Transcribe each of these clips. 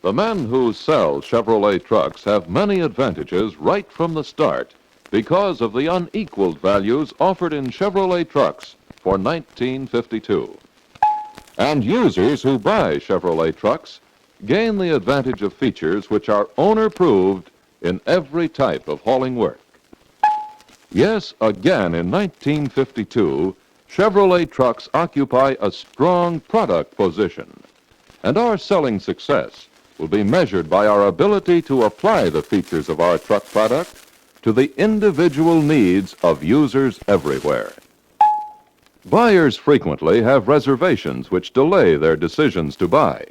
The men who sell Chevrolet trucks have many advantages right from the start because of the unequaled values offered in Chevrolet trucks for 1952. And users who buy Chevrolet trucks gain the advantage of features which are owner-proved in every type of hauling work. Yes, again in 1952, Chevrolet trucks occupy a strong product position, and our selling success will be measured by our ability to apply the features of our truck product to the individual needs of users everywhere. Buyers frequently have reservations which delay their decisions to buy.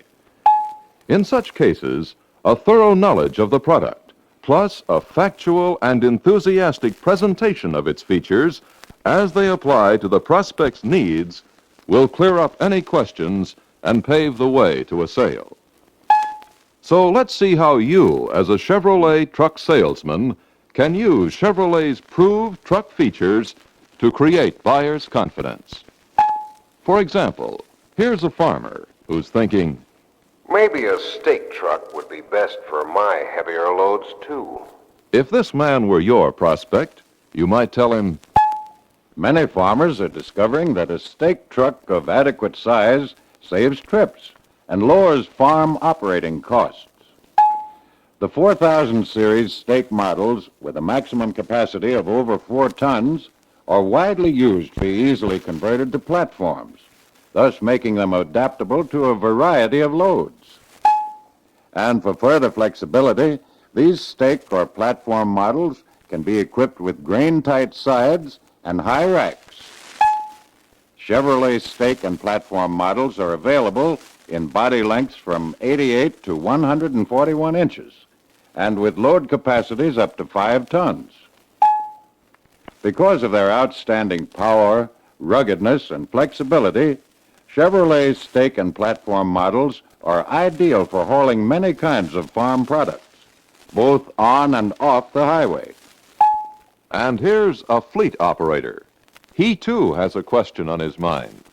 In such cases, a thorough knowledge of the product, plus a factual and enthusiastic presentation of its features as they apply to the prospect's needs, will clear up any questions and pave the way to a sale. So let's see how you, as a Chevrolet truck salesman, can use Chevrolet's proved truck features to create buyers' confidence. For example, here's a farmer who's thinking, maybe a stake truck would be best for my heavier loads, too. If this man were your prospect, you might tell him, many farmers are discovering that a stake truck of adequate size saves trips and lowers farm operating costs. The 4000 series stake models with a maximum capacity of over 4 tons are widely used to be easily converted to platforms, thus making them adaptable to a variety of loads. And for further flexibility, these stake or platform models can be equipped with grain-tight sides and high racks. Chevrolet stake and platform models are available in body lengths from 88 to 141 inches and with load capacities up to 5 tons. Because of their outstanding power, ruggedness, and flexibility, Chevrolet stake and platform models are ideal for hauling many kinds of farm products, both on and off the highway. and here's a fleet operator. He too has a question on his mind.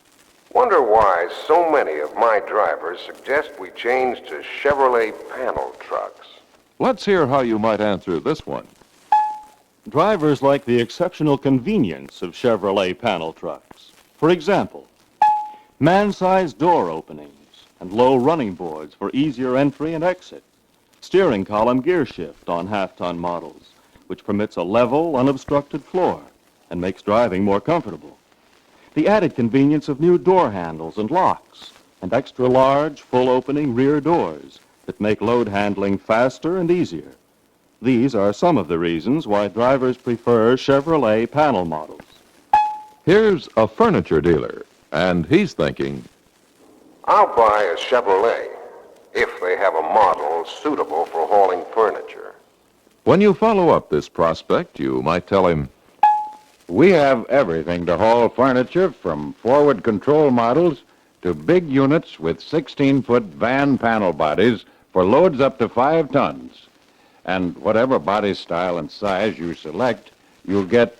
Wonder why so many of my drivers suggest we change to Chevrolet panel trucks. Let's hear how you might answer this one. Drivers like the exceptional convenience of Chevrolet panel trucks. For example, man-sized door openings and low running boards for easier entry and exit. Steering column gear shift on half-ton models, which permits a level, unobstructed floor and makes driving more comfortable. The added convenience of new door handles and locks and extra-large, full-opening rear doors that make load handling faster and easier. These are some of the reasons why drivers prefer Chevrolet panel models. Here's a furniture dealer, and he's thinking, I'll buy a Chevrolet if they have a model suitable for hauling furniture. when you follow up this prospect, you might tell him, We have everything to haul furniture, from forward control models to big units with 16-foot van panel bodies for loads up to 5 tons. And whatever body style and size you select, you'll get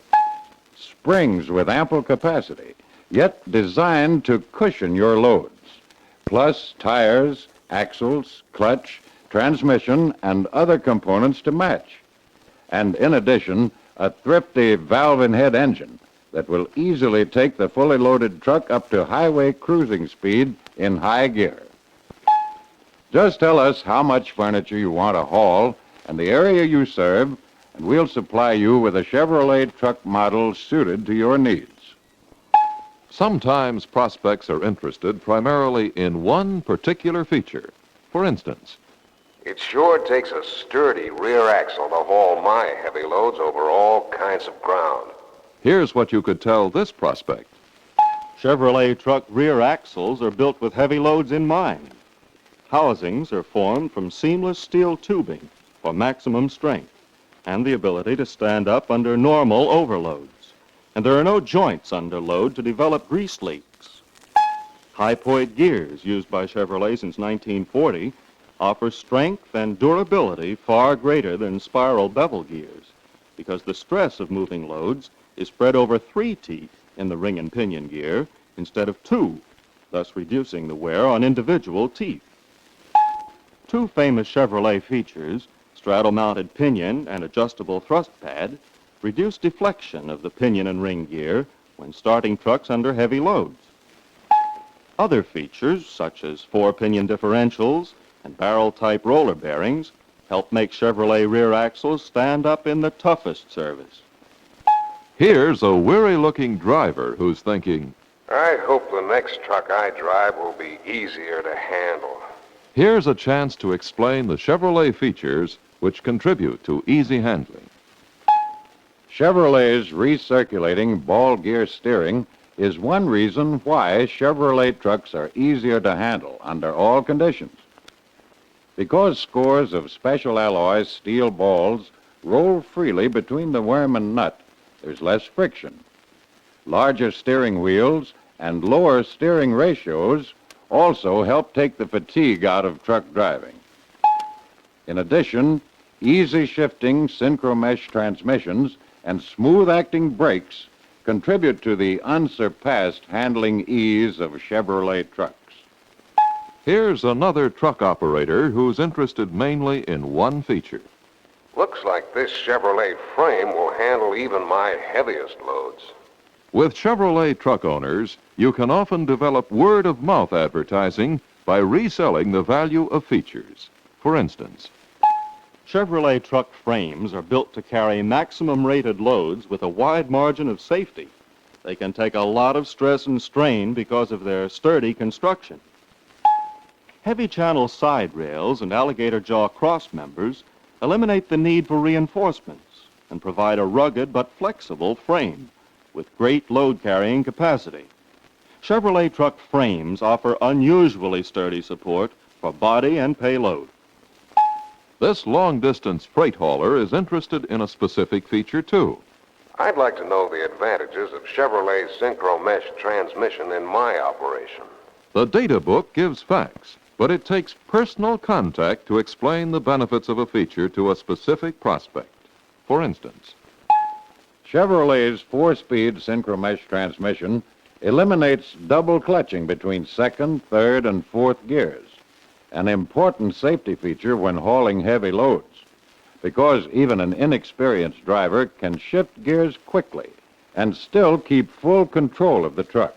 springs with ample capacity, yet designed to cushion your loads, plus tires, axles, clutch, transmission, and other components to match. And in addition, a thrifty valve-in-head engine that will easily take the fully loaded truck up to highway cruising speed in high gear. Just tell us how much furniture you want to haul and the area you serve, and we'll supply you with a Chevrolet truck model suited to your needs. sometimes prospects are interested primarily in one particular feature. For instance, It sure takes a sturdy rear axle to haul my heavy loads over all kinds of ground. here's what you could tell this prospect. Chevrolet truck rear axles are built with heavy loads in mind. Housings are formed from seamless steel tubing for maximum strength and the ability to stand up under normal overloads. And there are no joints under load to develop grease leaks. High-poid gears used by Chevrolet since 1940 offer strength and durability far greater than spiral bevel gears because the stress of moving loads is spread over 3 teeth in the ring and pinion gear instead of 2, thus reducing the wear on individual teeth. two famous Chevrolet features, straddle-mounted pinion and adjustable thrust pad, reduce deflection of the pinion and ring gear when starting trucks under heavy loads. Other features, such as four-pinion differentials and barrel-type roller bearings, help make Chevrolet rear axles stand up in the toughest service. Here's a weary-looking driver who's thinking, I hope the next truck I drive will be easier to handle. here's a chance to explain the Chevrolet features which contribute to easy handling. Chevrolet's recirculating ball gear steering is one reason why Chevrolet trucks are easier to handle under all conditions. Because scores of special alloy steel balls roll freely between the worm and nut, there's less friction. Larger steering wheels and lower steering ratios also help take the fatigue out of truck driving. In addition, easy shifting Synchromesh transmissions and smooth-acting brakes contribute to the unsurpassed handling ease of Chevrolet trucks. Here's another truck operator who's interested mainly in one feature. Looks like this Chevrolet frame will handle even my heaviest loads. With Chevrolet truck owners, you can often develop word-of-mouth advertising by reselling the value of features. For instance, Chevrolet truck frames are built to carry maximum rated loads with a wide margin of safety. They can take a lot of stress and strain because of their sturdy construction. Heavy channel side rails and alligator jaw cross members eliminate the need for reinforcements and provide a rugged but flexible frame with great load carrying capacity. Chevrolet truck frames offer unusually sturdy support for body and payload. this long-distance freight hauler is interested in a specific feature, too. I'd like to know the advantages of Chevrolet's Synchromesh transmission in my operation. The data book gives facts, but it takes personal contact to explain the benefits of a feature to a specific prospect. For instance, Chevrolet's four-speed Synchromesh transmission eliminates double clutching between second, third, and fourth gears, an important safety feature when hauling heavy loads, because even an inexperienced driver can shift gears quickly and still keep full control of the truck.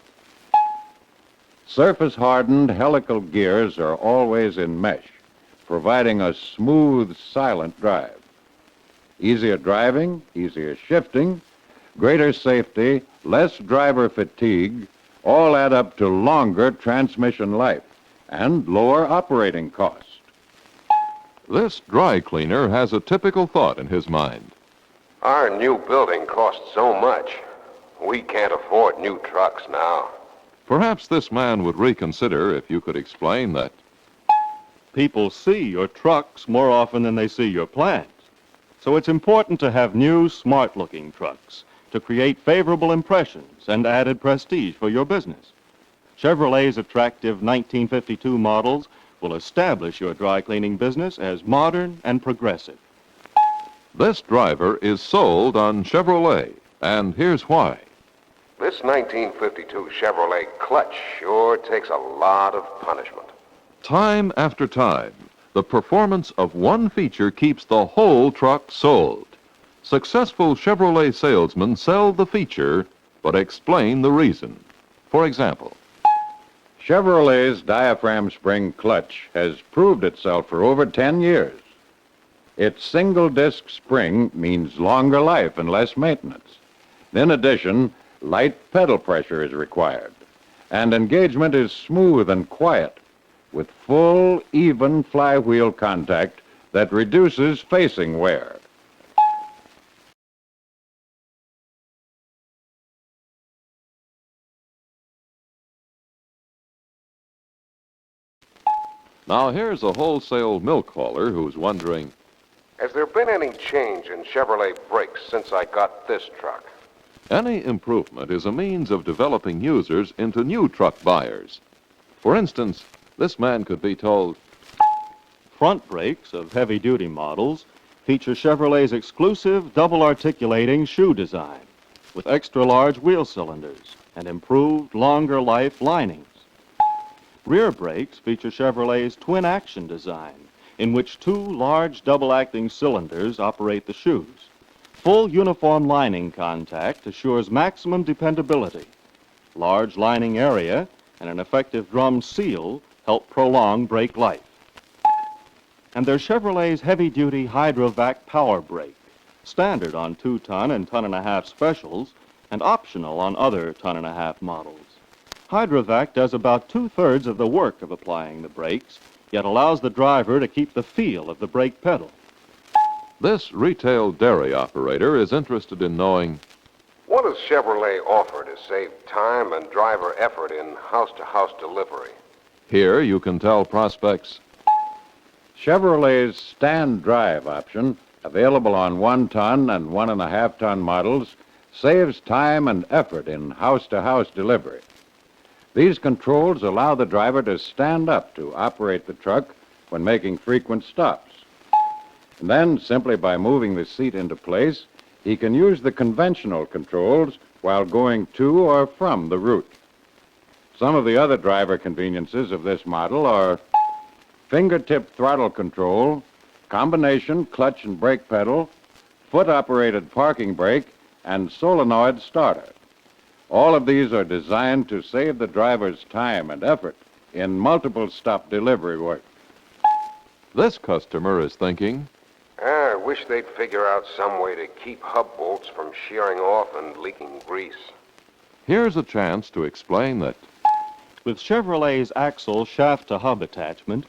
Surface-hardened helical gears are always in mesh, providing a smooth, silent drive. Easier driving, easier shifting, greater safety, less driver fatigue, all add up to longer transmission life and lower operating cost. this dry cleaner has a typical thought in his mind. Our new building costs so much. We can't afford new trucks now. Perhaps this man would reconsider if you could explain that People see your trucks more often than they see your plans. So it's important to have new, smart-looking trucks to create favorable impressions and added prestige for your business. Chevrolet's attractive 1952 models will establish your dry cleaning business as modern and progressive. this driver is sold on Chevrolet, and here's why. This 1952 Chevrolet clutch sure takes a lot of punishment. Time after time, the performance of one feature keeps the whole truck sold. Successful Chevrolet salesmen sell the feature, but explain the reason. For example, Chevrolet's diaphragm spring clutch has proved itself for over 10 years. Its single-disc spring means longer life and less maintenance. In addition, light pedal pressure is required, and engagement is smooth and quiet, with full, even flywheel contact that reduces facing wear. now here's a wholesale milk hauler who's wondering, Has there been any change in Chevrolet brakes since I got this truck? any improvement is a means of developing users into new truck buyers. For instance, this man could be told, Front brakes of heavy-duty models feature Chevrolet's exclusive double-articulating shoe design with extra-large wheel cylinders and improved longer-life linings. Rear brakes feature Chevrolet's twin-action design in which two large double-acting cylinders operate the shoes. Full uniform lining contact assures maximum dependability. Large lining area and an effective drum seal help prolong brake life. And there's Chevrolet's heavy-duty Hydrovac power brake, standard on 2-ton and ton-and-a-half specials, and optional on other ton-and-a-half models. Hydrovac does about 2/3 of the work of applying the brakes, yet allows the driver to keep the feel of the brake pedal. This retail dairy operator is interested in knowing What does Chevrolet offer to save time and driver effort in house-to-house delivery? here you can tell prospects Chevrolet's stand drive option, available on 1-ton and 1.5-ton models, saves time and effort in house-to-house delivery. These controls allow the driver to stand up to operate the truck when making frequent stops. And then, simply by moving the seat into place, he can use the conventional controls while going to or from the route. Some of the other driver conveniences of this model are fingertip throttle control, combination clutch and brake pedal, foot-operated parking brake, and solenoid starter. All of these are designed to save the driver's time and effort in multiple stop delivery work. this customer is thinking I wish they'd figure out some way to keep hub bolts from shearing off and leaking grease. here's a chance to explain that With Chevrolet's axle shaft-to-hub attachment,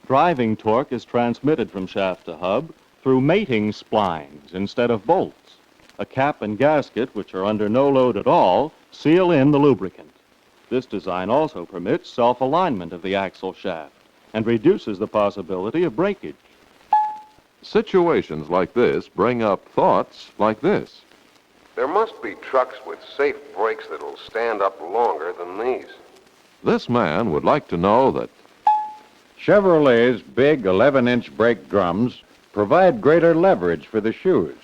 driving torque is transmitted from shaft to hub through mating splines instead of bolts. A cap and gasket, which are under no load at all, seal in the lubricant. This design also permits self-alignment of the axle shaft and reduces the possibility of breakage. situations like this bring up thoughts like this. There must be trucks with safe brakes that'll stand up longer than these. This man would like to know that Chevrolet's big 11-inch brake drums provide greater leverage for the shoes,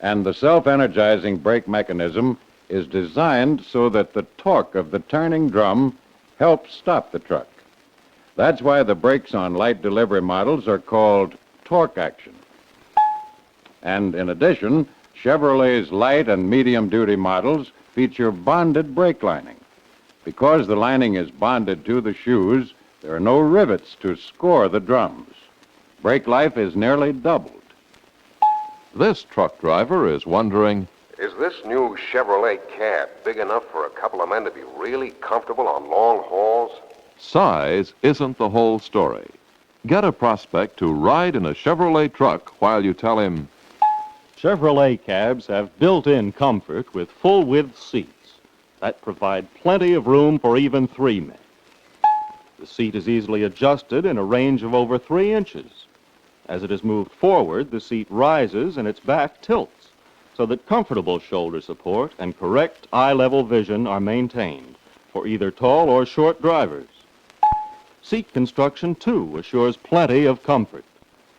and the self-energizing brake mechanism is designed so that the torque of the turning drum helps stop the truck. That's why the brakes on light delivery models are called torque action. And in addition, Chevrolet's light and medium-duty models feature bonded brake lining. Because the lining is bonded to the shoes, there are no rivets to score the drums. Brake life is nearly doubled. this truck driver is wondering Is this new Chevrolet cab big enough for a couple of men to be really comfortable on long hauls? size isn't the whole story. Get a prospect to ride in a Chevrolet truck while you tell him Chevrolet cabs have built-in comfort with full-width seats that provide plenty of room for even 3 men. The seat is easily adjusted in a range of over 3 inches. As it is moved forward, the seat rises and its back tilts so that comfortable shoulder support and correct eye-level vision are maintained for either tall or short drivers. Seat construction, too, assures plenty of comfort.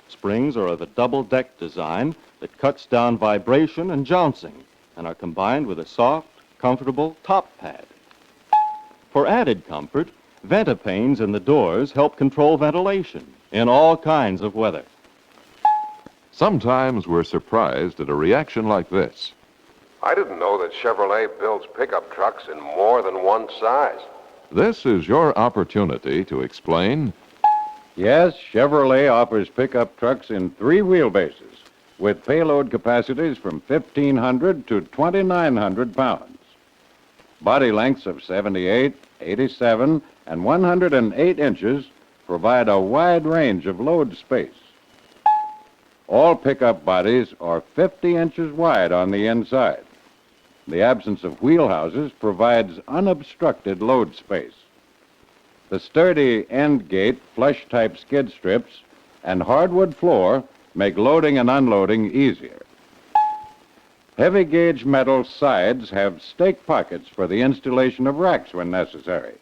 Springs are of a double-deck design that cuts down vibration and jouncing and are combined with a soft, comfortable top pad. For added comfort, ventipanes in the doors help control ventilation in all kinds of weather. sometimes we're surprised at a reaction like this. I didn't know that Chevrolet builds pickup trucks in more than one size. This is your opportunity to explain Yes, Chevrolet offers pickup trucks in 3 wheelbases with payload capacities from 1,500 to 2,900 pounds. Body lengths of 78, 87, and 108 inches provide a wide range of load space. All pickup bodies are 50 inches wide on the inside. The absence of wheelhouses provides unobstructed load space. The sturdy end-gate flush-type skid strips and hardwood floor make loading and unloading easier. Heavy-gauge metal sides have stake pockets for the installation of racks when necessary.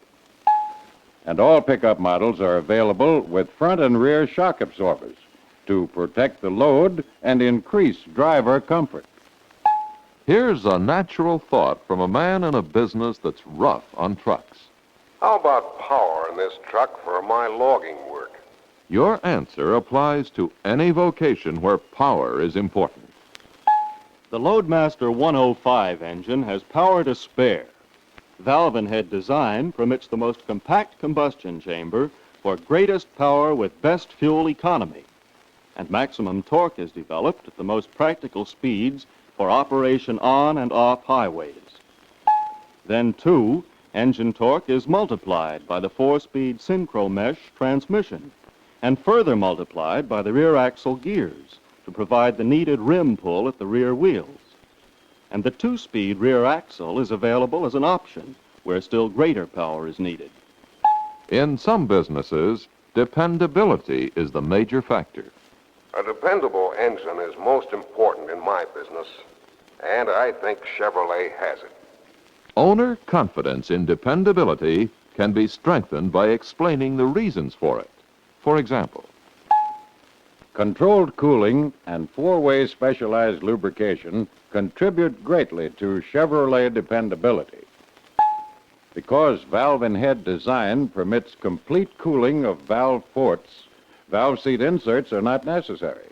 And all pickup models are available with front and rear shock absorbers to protect the load and increase driver comfort. here's a natural thought from a man in a business that's rough on trucks. How about power in this truck for my logging work? Your answer applies to any vocation where power is important. The Loadmaster 105 engine has power to spare. Valve and head design permits the most compact combustion chamber for greatest power with best fuel economy. And maximum torque is developed at the most practical speeds for operation on and off highways. Then, too, engine torque is multiplied by the 4-speed Synchromesh transmission and further multiplied by the rear axle gears to provide the needed rim pull at the rear wheels. And the 2-speed rear axle is available as an option where still greater power is needed. In some businesses, dependability is the major factor. A dependable engine is most important in my business, and I think Chevrolet has it. Owner confidence in dependability can be strengthened by explaining the reasons for it. For example, controlled cooling and four-way specialized lubrication contribute greatly to Chevrolet dependability. Because valve and head design permits complete cooling of valve ports, valve seat inserts are not necessary.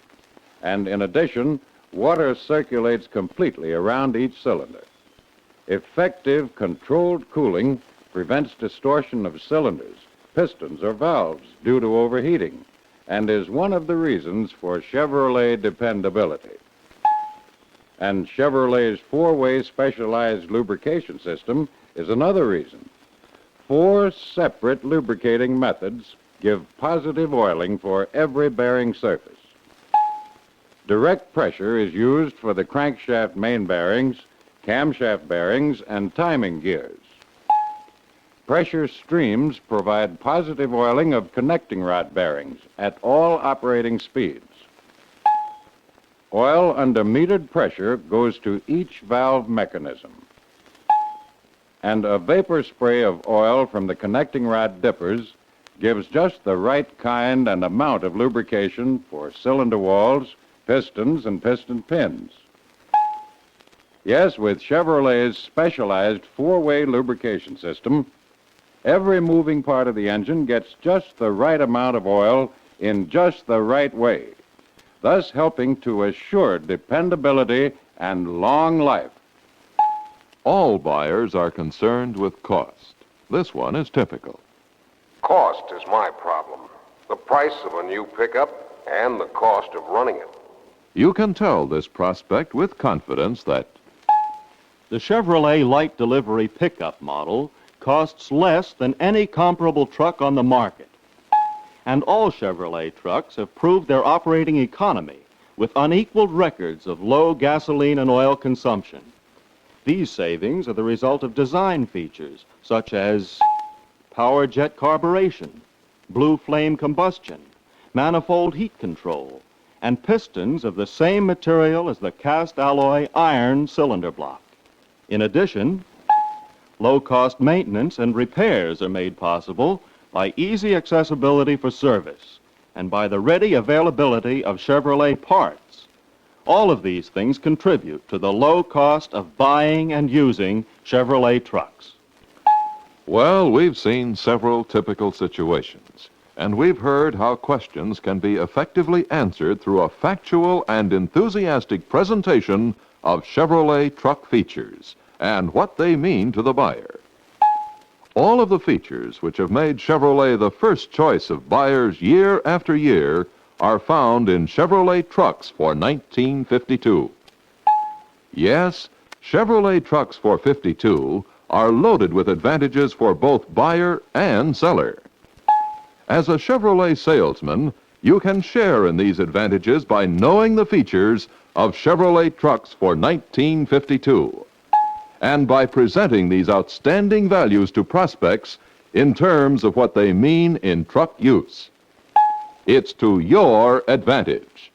And in addition, water circulates completely around each cylinder. Effective controlled cooling prevents distortion of cylinders, pistons, or valves due to overheating, and is one of the reasons for Chevrolet dependability. And Chevrolet's four-way specialized lubrication system is another reason. 4 separate lubricating methods give positive oiling for every bearing surface. Direct pressure is used for the crankshaft main bearings, camshaft bearings, and timing gears. Pressure streams provide positive oiling of connecting rod bearings at all operating speeds. Oil under metered pressure goes to each valve mechanism. And a vapor spray of oil from the connecting rod dippers gives just the right kind and amount of lubrication for cylinder walls, pistons, and piston pins. Yes, with Chevrolet's specialized four-way lubrication system, every moving part of the engine gets just the right amount of oil in just the right way, thus helping to assure dependability and long life. all buyers are concerned with cost. This one is typical. Cost is my problem. The price of a new pickup and the cost of running it. You can tell this prospect with confidence that The Chevrolet light delivery pickup model costs less than any comparable truck on the market. And all Chevrolet trucks have proved their operating economy with unequaled records of low gasoline and oil consumption. These savings are the result of design features such as power jet carburation, blue flame combustion, manifold heat control, and pistons of the same material as the cast alloy iron cylinder block. In addition, low-cost maintenance and repairs are made possible by easy accessibility for service and by the ready availability of Chevrolet parts. All of these things contribute to the low cost of buying and using Chevrolet trucks. Well, we've seen several typical situations, and we've heard how questions can be effectively answered through a factual and enthusiastic presentation of Chevrolet truck features and what they mean to the buyer. All of the features which have made Chevrolet the first choice of buyers year after year are found in Chevrolet trucks for 1952. Yes, Chevrolet trucks for 52 are loaded with advantages for both buyer and seller. As a Chevrolet salesman, you can share in these advantages by knowing the features of Chevrolet trucks for 1952 and by presenting these outstanding values to prospects in terms of what they mean in truck use. It's to your advantage.